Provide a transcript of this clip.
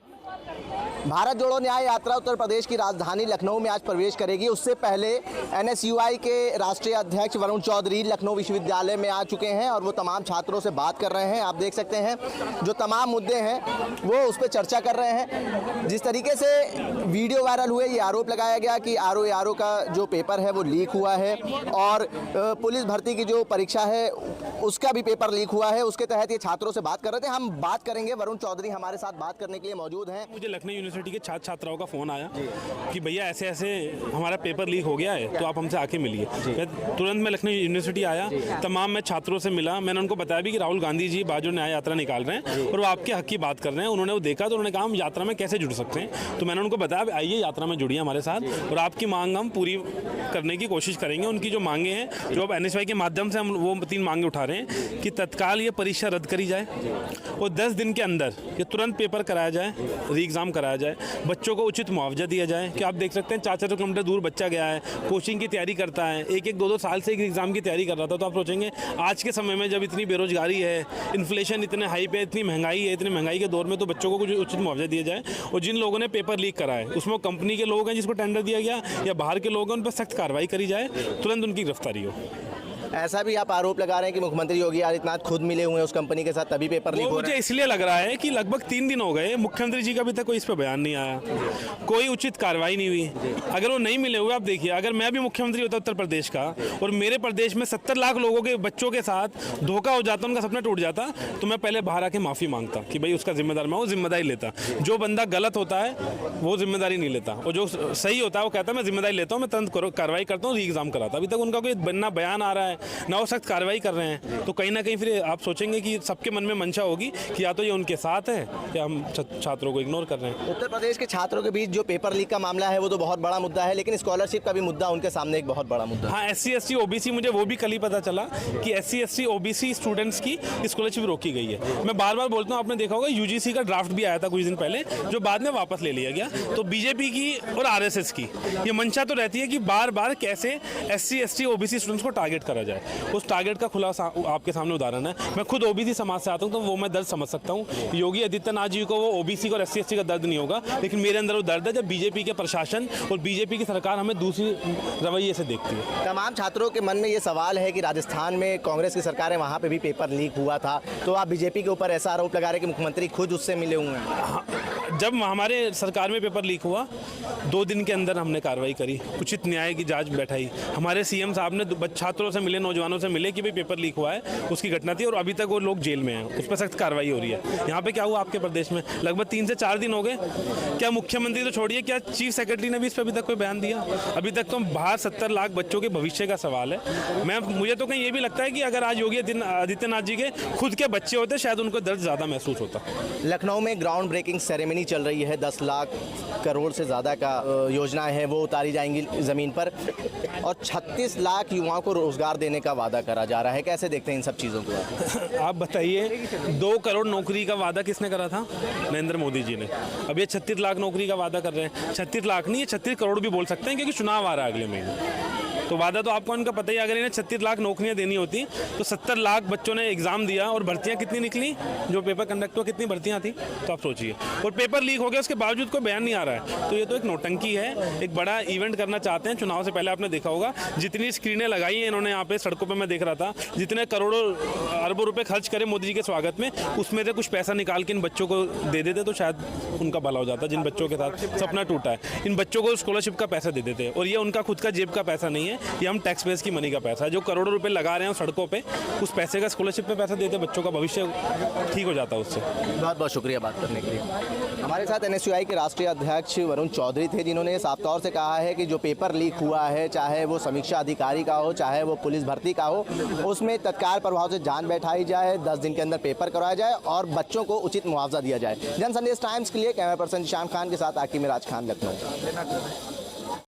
भारत जोड़ो न्याय यात्रा उत्तर प्रदेश की राजधानी लखनऊ में आज प्रवेश करेगी। उससे पहले एनएसयूआई के राष्ट्रीय अध्यक्ष वरुण चौधरी लखनऊ विश्वविद्यालय में आ चुके हैं और वो तमाम छात्रों से बात कर रहे हैं। आप देख सकते हैं जो तमाम मुद्दे हैं वो उस पर चर्चा कर रहे हैं। जिस तरीके से वीडियो वायरल हुए, ये आरोप लगाया गया कि आरओ का जो पेपर है वो लीक हुआ है और पुलिस भर्ती की जो परीक्षा है उसका भी पेपर लीक हुआ है। उसके तहत ये छात्रों से बात कर रहे थे। हम बात करेंगे, वरुण चौधरी हमारे साथ बात करने के लिए मौजूद हैं। मुझे लखनऊ यूनिवर्सिटी के छात्र छात्राओं का फ़ोन आया कि भैया ऐसे ऐसे हमारा पेपर लीक हो गया है, तो आप हमसे आके मिलिए। तुरंत मैं लखनऊ यूनिवर्सिटी आया, तमाम मैं छात्रों से मिला। मैंने उनको बताया भी कि राहुल गांधी जी बाजू न्याय यात्रा निकाल रहे हैं और वो आपके हक की बात कर रहे हैं। उन्होंने वो देखा तो उन्होंने कहा हम यात्रा में कैसे जुड़ सकते हैं। तो मैंने उनको बताया आइए यात्रा में जुड़िए हमारे साथ और आपकी मांग हम पूरी करने की कोशिश करेंगे। उनकी जो मांगे हैं, जो अब एनएसयूआई के माध्यम से हम वो 3 मांगे उठा रहे हैं कि तत्काल ये परीक्षा रद्द करी जाए और 10 दिन के अंदर ये तुरंत पेपर कराया जाए, री एग्ज़ाम कराया जाए, बच्चों को उचित मुआवजा दिया जाए। कि आप देख सकते हैं 4-4 किलोमीटर दूर बच्चा गया है, कोचिंग की तैयारी करता है, 1-2 साल से एक एग्ज़ाम की तैयारी कर रहा था। तो आप सोचेंगे आज के समय में जब इतनी बेरोजगारी है, इन्फ्लेशन इतने हाई पे, इतनी महंगाई है, इतनी महंगाई के दौर में तो बच्चों को कुछ उचित मुआवजा दिया जाए। और जिन लोगों ने पेपर लीक करा है उसमें कंपनी के लोग हैं जिसको टेंडर दिया गया या बाहर के लोग हैं, उन पर सख्त कार्रवाई करी जाए, तुरंत उनकी गिरफ्तारी हो। ऐसा भी आप आरोप लगा रहे हैं कि मुख्यमंत्री योगी आदित्यनाथ खुद मिले हुए हैं उस कंपनी के साथ, तभी पेपर लीक हो रहा है। मुझे इसलिए लग रहा है कि लगभग 3 दिन हो गए, मुख्यमंत्री जी का अभी तक कोई इस पर बयान नहीं आया, कोई उचित कार्रवाई नहीं हुई। अगर वो नहीं मिले हुए, आप देखिए अगर मैं भी मुख्यमंत्री होता उत्तर प्रदेश का और मेरे प्रदेश में 70 लाख लोगों के बच्चों के साथ धोखा हो जाता, उनका सपना टूट जाता, तो मैं पहले बाहर आके माफ़ी मांगता कि भाई उसका जिम्मेदार मैं, वो जिम्मेदारी लेता। जो बंदा गलत होता है वो जिम्मेदारी नहीं लेता और जो सही होता है वो कहता है मैं जिम्मेदारी लेता हूँ, मैं तुरंत कार्रवाई करता हूँ, री एग्ज़ाम कराता। अभी तक उनका कोई ना बयान आ रहा है ना वो सख्त कार्रवाई कर रहे हैं। तो कहीं ना कहीं फिर आप सोचेंगे कि सबके मन में मंशा होगी कि या तो ये उनके साथ है या हम छात्रों को इग्नोर कर रहे हैं। उत्तर प्रदेश के छात्रों के बीच जो पेपर लीक का मामला है वो तो बहुत बड़ा मुद्दा है, लेकिन स्कॉलरशिप का भी मुद्दा उनके सामने एक बहुत बड़ा मुद्दा है। हाँ, SC/ST OBC, मुझे वो भी कल ही पता चला कि SC/ST OBC स्टूडेंट्स की स्कॉलरशिप रोकी गई है। मैं बार बार बोलता हूँ, आपने देखा होगा UGC का ड्राफ्ट भी आया था कुछ दिन पहले, जो बाद में वापस ले लिया गया। तो बीजेपी की और RSS की ये मंशा तो रहती है कि बार बार कैसे SC/ST OBC स्टूडेंट्स को टारगेट करा जाए। उस टारगेट का खुलासा आपके सामने उदाहरण है। मैं खुद OBC समाज से आता हूँ तो वो मैं दर्द समझ सकता हूँ। योगी आदित्यनाथ जी को वो OBC और SC/ST का दर्द नहीं होगा, लेकिन मेरे अंदर वो दर्द है जब बीजेपी के प्रशासन और बीजेपी की सरकार हमें दूसरी रवैये से देखती है। तमाम छात्रों के मन में ये सवाल है कि राजस्थान में कांग्रेस की सरकार है, वहाँ पे भी पेपर लीक हुआ था, तो आप बीजेपी के ऊपर ऐसा आरोप लगा रहे हैं कि मुख्यमंत्री खुद उससे मिले हुए हैं। जब हमारे सरकार में पेपर लीक हुआ 2 दिन के अंदर हमने कार्रवाई करी, उचित न्याय की जांच बैठाई। हमारे CM साहब ने छात्रों से मिले, नौजवानों से मिले कि भाई पेपर लीक हुआ है, उसकी घटना थी और अभी तक वो लोग जेल में हैं, उस पर सख्त कार्रवाई हो रही है। यहाँ पे क्या हुआ आपके प्रदेश में, लगभग 3 से 4 दिन हो गए। क्या मुख्यमंत्री तो छोड़िए, क्या चीफ सेक्रेटरी ने भी इस पर अभी तक कोई बयान दिया? अभी तक तो बाहर 70 लाख बच्चों के भविष्य का सवाल है। मुझे तो कहीं ये भी लगता है कि अगर आज योगी आदित्यनाथ जी के खुद के बच्चे होते शायद उनको दर्द ज़्यादा महसूस होता। लखनऊ में ग्राउंड ब्रेकिंग सेरेमनी चल रही है, 10 लाख करोड़ से ज़्यादा का योजनाएं हैं वो उतारी जाएंगी ज़मीन पर और 36 लाख युवाओं को रोज़गार देने का वादा करा जा रहा है। कैसे देखते हैं इन सब चीज़ों को? आप बताइए, 2 करोड़ नौकरी का वादा किसने करा था? नरेंद्र मोदी जी ने। अब ये 36 लाख नौकरी का वादा कर रहे हैं। 36 लाख नहीं, ये 36 करोड़ भी बोल सकते हैं क्योंकि चुनाव आ रहा है अगले महीने। तो वादा तो आपको इनका पता ही, अगर इन्हें 36 लाख नौकरियां देनी होती तो 70 लाख बच्चों ने एग्जाम दिया और भर्तियां कितनी निकली, जो पेपर कंडक्टर कितनी भर्तियां थी, तो आप सोचिए। और पेपर लीक हो गया, उसके बावजूद कोई बयान नहीं आ रहा है, तो ये तो एक नौटंकी है। एक बड़ा इवेंट करना चाहते हैं चुनाव से पहले। आपने देखा होगा जितनी स्क्रीनें लगाई हैं इन्होंने यहाँ पे सड़कों पर, मैं देख रहा था, जितने करोड़ों अरबों रुपए खर्च करे मोदी जी के स्वागत में, उसमें से कुछ पैसा निकाल के इन बच्चों को दे देते तो शायद उनका भला हो जाता। जिन बच्चों के साथ सपना टूटा है, इन बच्चों को स्कॉलरशिप का पैसा दे देते। और ये उनका खुद का जेब का पैसा नहीं है, ये हम टैक्स पेयर्स की मनी का पैसा है। जो करोड़ों रुपए लगा रहे हैं सड़कों पे, उस पैसे का स्कॉलरशिप पे पैसा देते, बच्चों का भविष्य ठीक हो जाता है उससे। बहुत बहुत शुक्रिया बात करने के लिए। हमारे साथ एनएसयूआई के राष्ट्रीय अध्यक्ष वरुण चौधरी थे, जिन्होंने साफ तौर से कहा है कि जो पेपर लीक हुआ है, चाहे वो समीक्षा अधिकारी का हो, चाहे वो पुलिस भर्ती का हो, उसमें तत्काल प्रभाव से जांच बैठाई जाए, 10 दिन के अंदर पेपर करवाया जाए और बच्चों को उचित मुआवजा दिया जाए। जन संदेश टाइम्स के लिए कैमरा पर्सन शाम खान के साथ आकिब मिराज खान, लखनऊ।